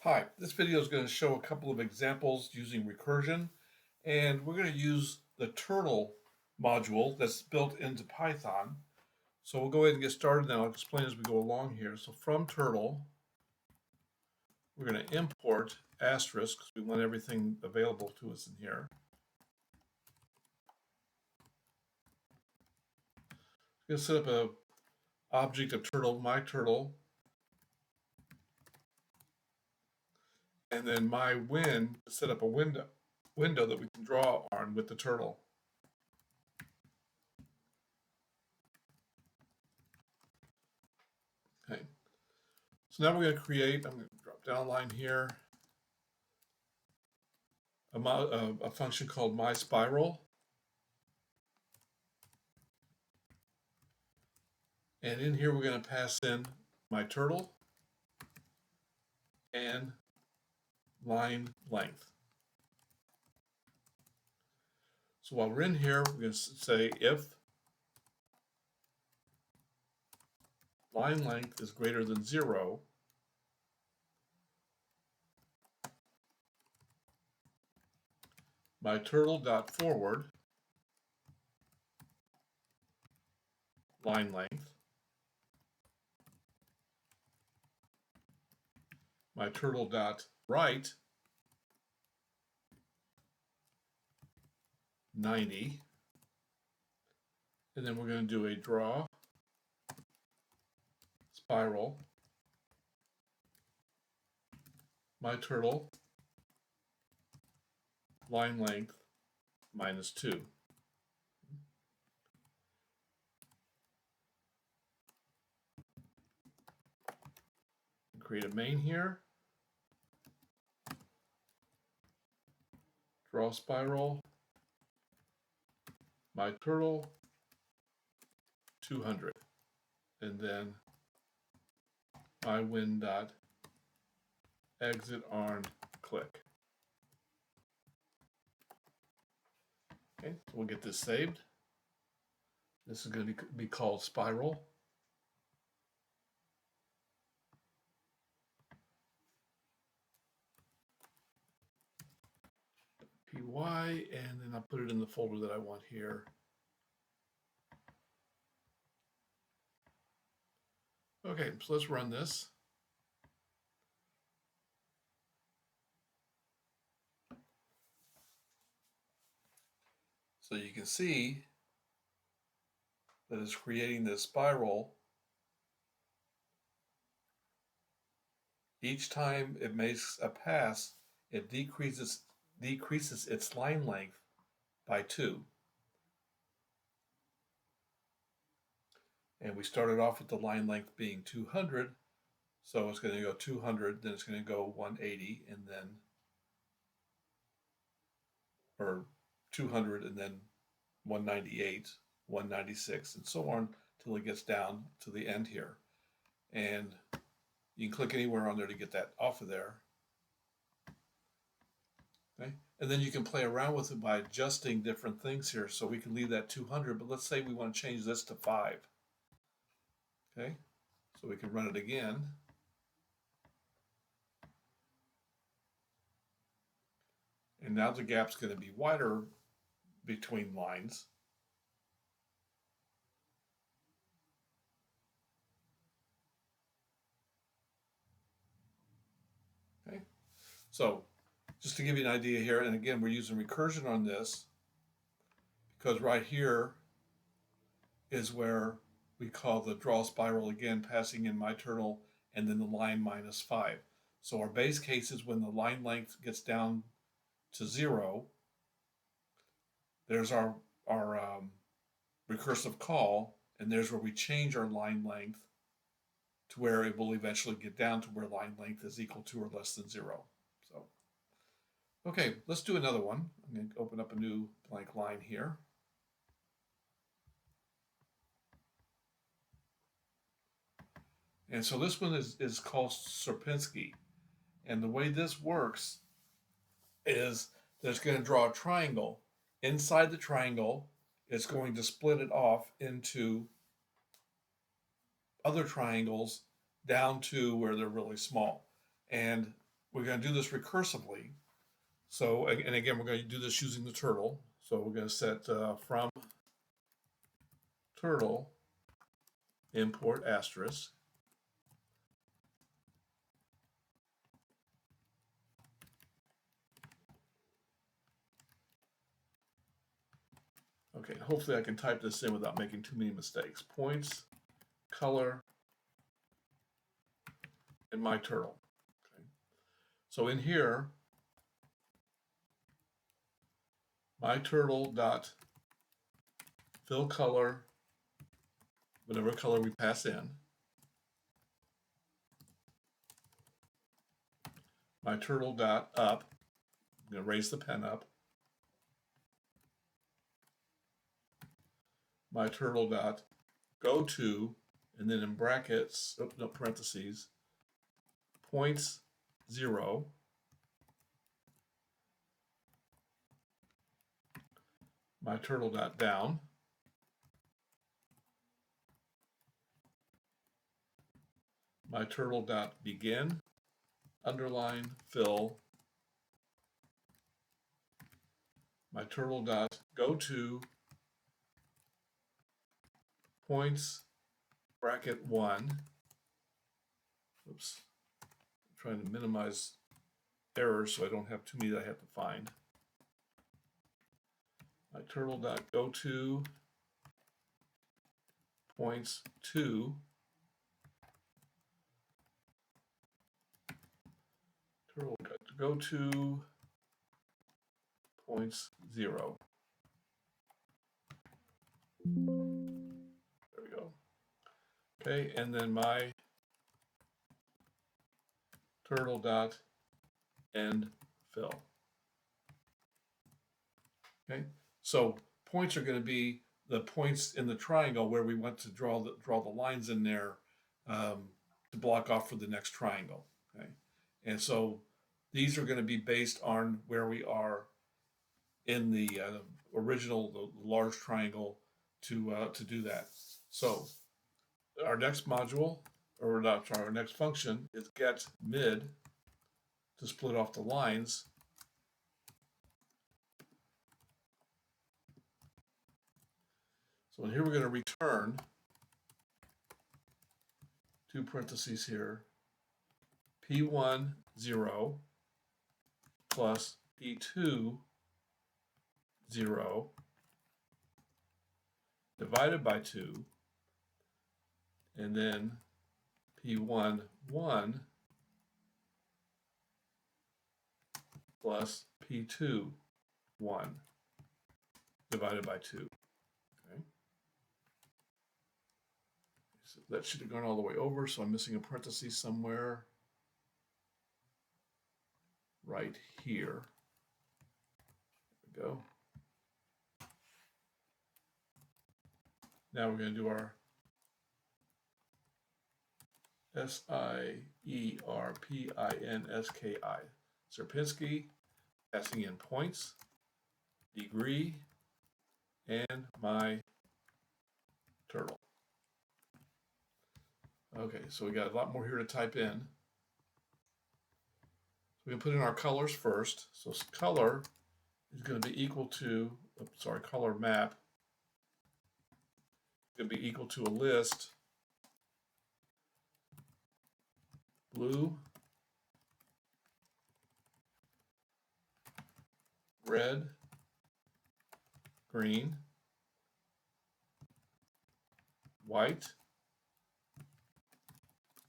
Hi, this video is going to show a couple of examples using recursion, and we're going to use the turtle module that's built into Python. So we'll go ahead and get started, and I'll explain as we go along here. So from turtle, we're going to import asterisk because we want everything available to us in here. We're going to set up a object of turtle, my turtle, and then my win to set up a window that we can draw on with the turtle. Okay. So now we're going to create, I'm going to drop down a line here, a function called mySpiral. And in here, we're going to pass in my turtle and line length. So while we're in here, we're going to say if line length is greater than 0, my turtle dot forward line length, my turtle dot right 90, and then we're going to do a draw spiral my turtle line length -2. Create a main here, draw spiral my turtle 200, and then my win dot exit on click. Okay, so we'll get this saved. This is going to be called spiral. Py, and then I'll put it in the folder that I want here. Okay, so let's run this. So you can see that it's creating this spiral. Each time it makes a pass, it decreases its line length by 2. And we started off with the line length being 200, so it's going to go 200, then it's going to go 180, and then, or 200, and then 198, 196, and so on till it gets down to the end here. And you can click anywhere on there to get that off of there. Okay, and then you can play around with it by adjusting different things here. So we can leave that 200, but let's say we want to change this to 5. Okay, so we can run it again. And now the gap's going to be wider between lines. Okay, so just to give you an idea here, and again, we're using recursion on this because right here is where we call the draw spiral again, passing in my turtle and then the line -5. So our base case is when the line length gets down to 0, there's our recursive call, and there's where we change our line length to where it will eventually get down to where line length is equal to or less than 0. So, okay, let's do another one. I'm going to open up a new blank line here. And so this one is called Sierpinski. And the way this works is that it's going to draw a triangle. Inside the triangle, it's going to split it off into other triangles down to where they're really small. And we're going to do this recursively. So, and again, we're going to do this using the turtle. So we're going to set from turtle import asterisk. Okay, hopefully I can type this in without making too many mistakes. Points, color, and my turtle. Okay. So in here, my turtle dot fill color, whatever color we pass in. My turtle dot up. I'm going to raise the pen up. My turtle dot go to, and then in brackets, no parentheses, points 0. My turtle dot down. My turtle dot begin, underline, fill. My turtle dot go to, points, bracket 1. Oops. I'm trying to minimize errors so I don't have too many that I have to find. My turtle dot go to, points 2. Turtle dot go to, points 0. There we go. Okay, and then my turtle dot end fill. Okay, so points are going to be the points in the triangle where we want to draw the lines in there to block off for the next triangle. Okay, and so these are going to be based on where we are in the original the large triangle to do that. So our next module, or not, sorry, our next function is get mid to split off the lines. So here we're going to return 2 parentheses here, P1 0 plus P2 0 divided by 2, and then P1 1 plus P2 1 divided by 2. Okay. So that should have gone all the way over, so I'm missing a parenthesis somewhere right here. There we go. Now we're going to do our Sierpinski, Sierpinski, passing in points, degree, and my turtle. Okay, so we got a lot more here to type in. So we can put in our colors first. So color is going to be equal to, color map is going to be equal to a list blue, red, green, white,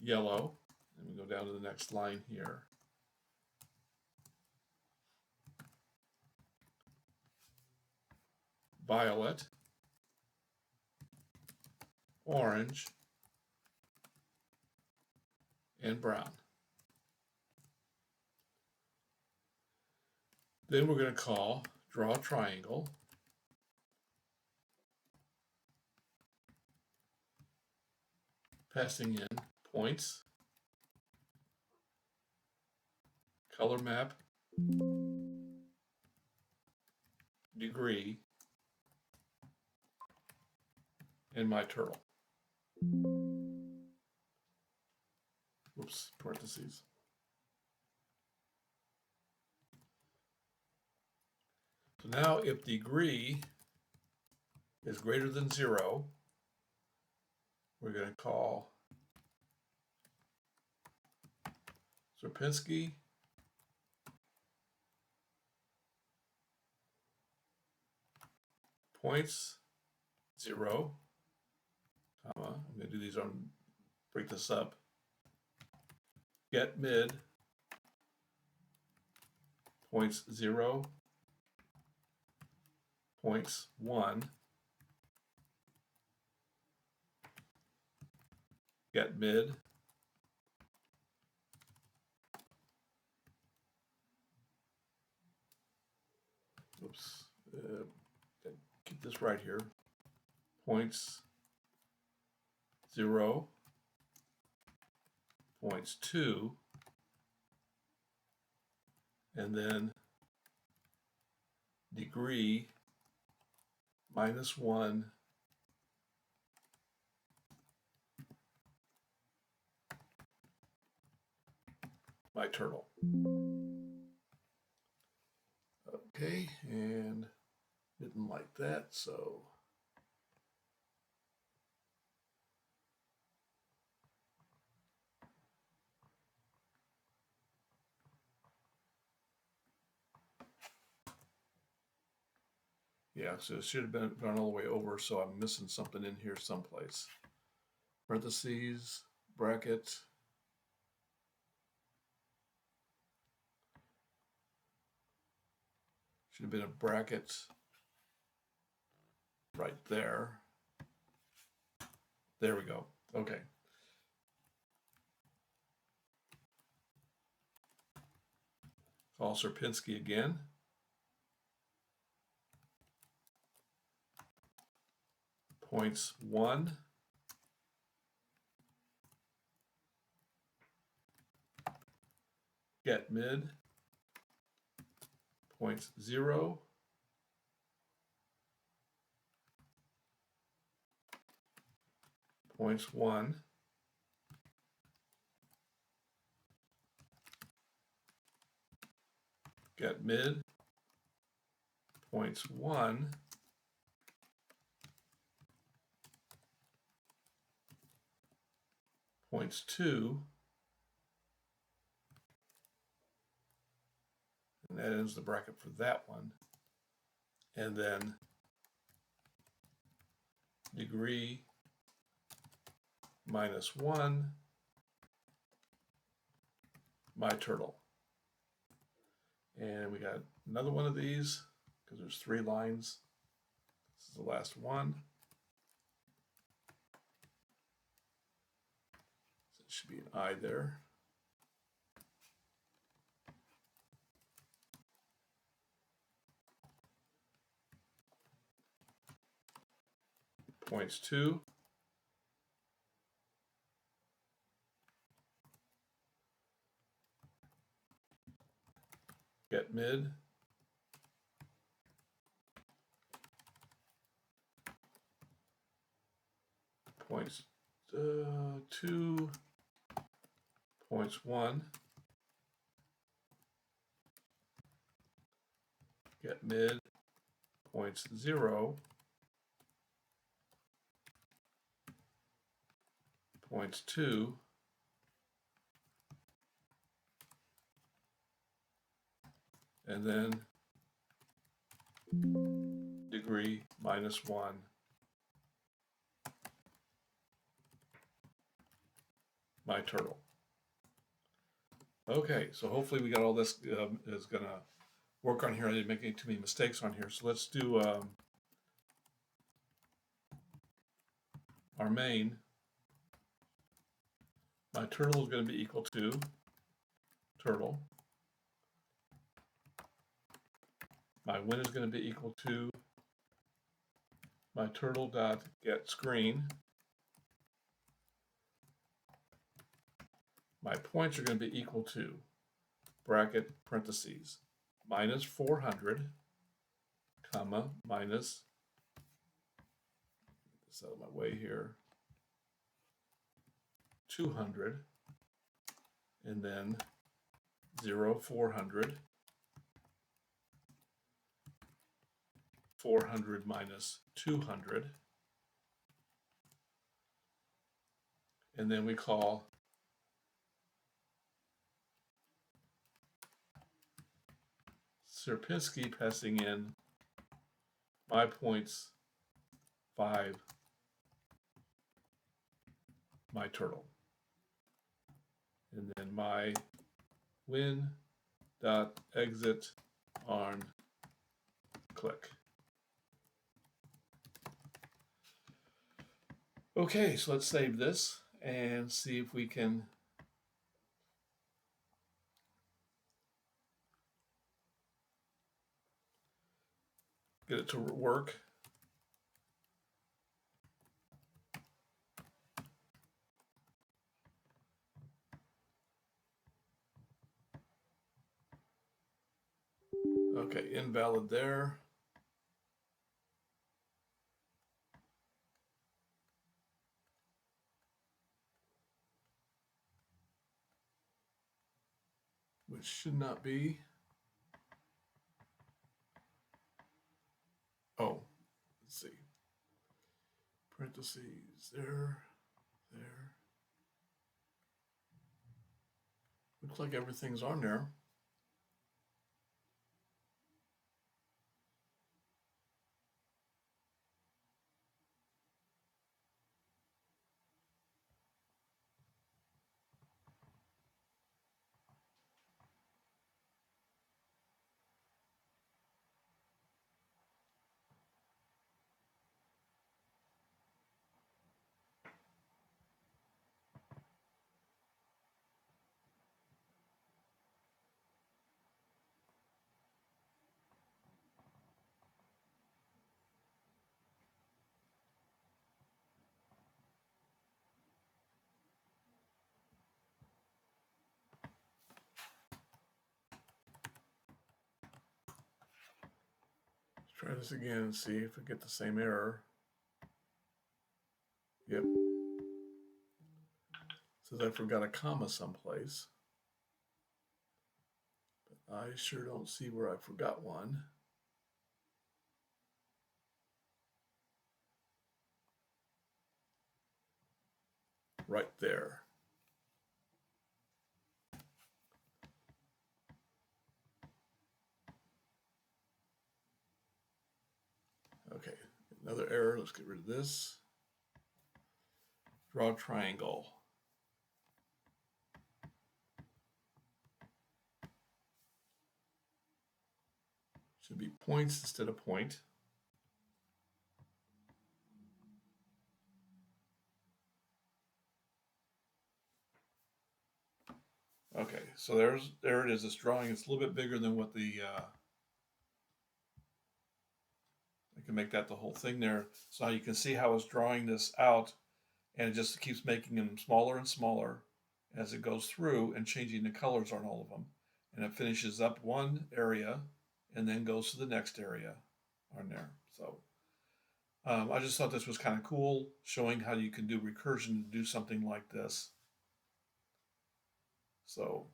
yellow, and we go down to the next line here. Violet, orange, and brown. Then we're going to call draw triangle. Passing in points, color map, degree, and my turtle. Whoops, parentheses. So now if degree is greater than 0, we're going to call Sierpinski points 0, comma, I'm going to do these on, break this up, get mid points 0, points 1, get mid oops, keep this right here, points 0, points 2, and then degree minus 1 my turtle. Okay, and didn't like that, so yeah, so it should have been gone all the way over, so I'm missing something in here someplace. Parentheses, bracket, should have been a bracket right there. There we go. Okay. Call Sierpinski again. Points 1, get mid, points 0, points 1, get mid, points 1, points 2, and that ends the bracket for that one. And then degree minus 1 my turtle. And we got another one of these because there's 3 lines. This is the last one. So it should be an I there. Points 2. Get mid. Points 2. Points 1. Get mid. Points 0. Points 2. And then degree minus 1 my turtle. Okay, so hopefully we got all this is going to work on here. I didn't make any too many mistakes on here. So let's do our main. My turtle is going to be equal to turtle. My win is going to be equal to my turtle dot get screen. My points are going to be equal to bracket parentheses minus 400 comma minus, get this out of my way here, 200, and then 0, 400, 400 minus 200. And then we call Sierpinski, passing in my points 5, my turtle. And then my win dot exit on click. Okay, so let's save this and see if we can get it to work. Okay, invalid there. Which should not be. Oh, let's see. Parentheses there, there. Looks like everything's on there. Let's try this again and see if we get the same error. Yep. Says I forgot a comma someplace. But I sure don't see where I forgot one. Right there. Okay, another error. Let's get rid of this. Draw a triangle. Should be points instead of point. Okay, so there it is. This drawing is a little bit bigger than what the I can make that the whole thing there. So now you can see how it's drawing this out, and it just keeps making them smaller and smaller as it goes through and changing the colors on all of them. And it finishes up one area and then goes to the next area on there. So I just thought this was kind of cool, showing how you can do recursion to do something like this. So,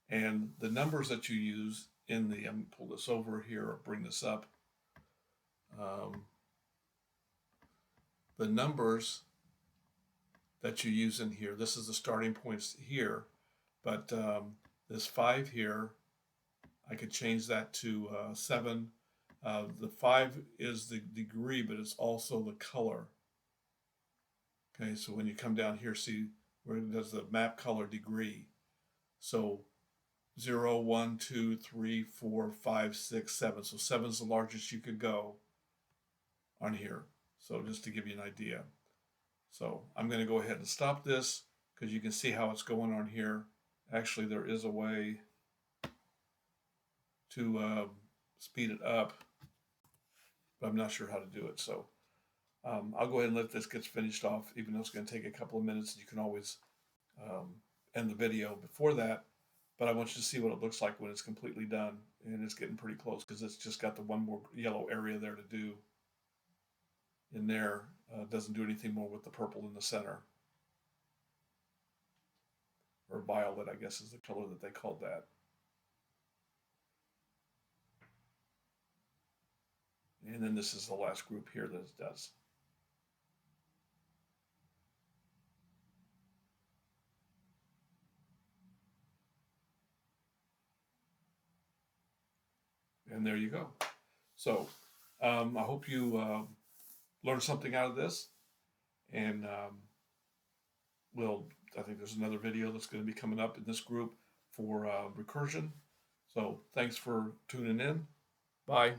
and the numbers that you use in the, I'm going to pull this over here or bring this up. The numbers that you use in here, this is the starting points here, but this 5 here, I could change that to 7. The 5 is the degree, but it's also the color. Okay, so when you come down here, see where it does the map color degree. So 0, 1, 2, 3, 4, 5, 6, 7. So 7 is the largest you could go on here. So just to give you an idea. So I'm going to go ahead and stop this because you can see how it's going on here. Actually, there is a way to speed it up, but I'm not sure how to do it. So I'll go ahead and let this get finished off, even though it's going to take a couple of minutes. You can always end the video before that, but I want you to see what it looks like when it's completely done. And it's getting pretty close because it's just got the one more yellow area there to do in there. Doesn't do anything more with the purple in the center. Or violet, I guess is the color that they called that. And then this is the last group here that it does. And there you go. So I hope you learned something out of this. And I think there's another video that's going to be coming up in this group for recursion. So thanks for tuning in. Bye.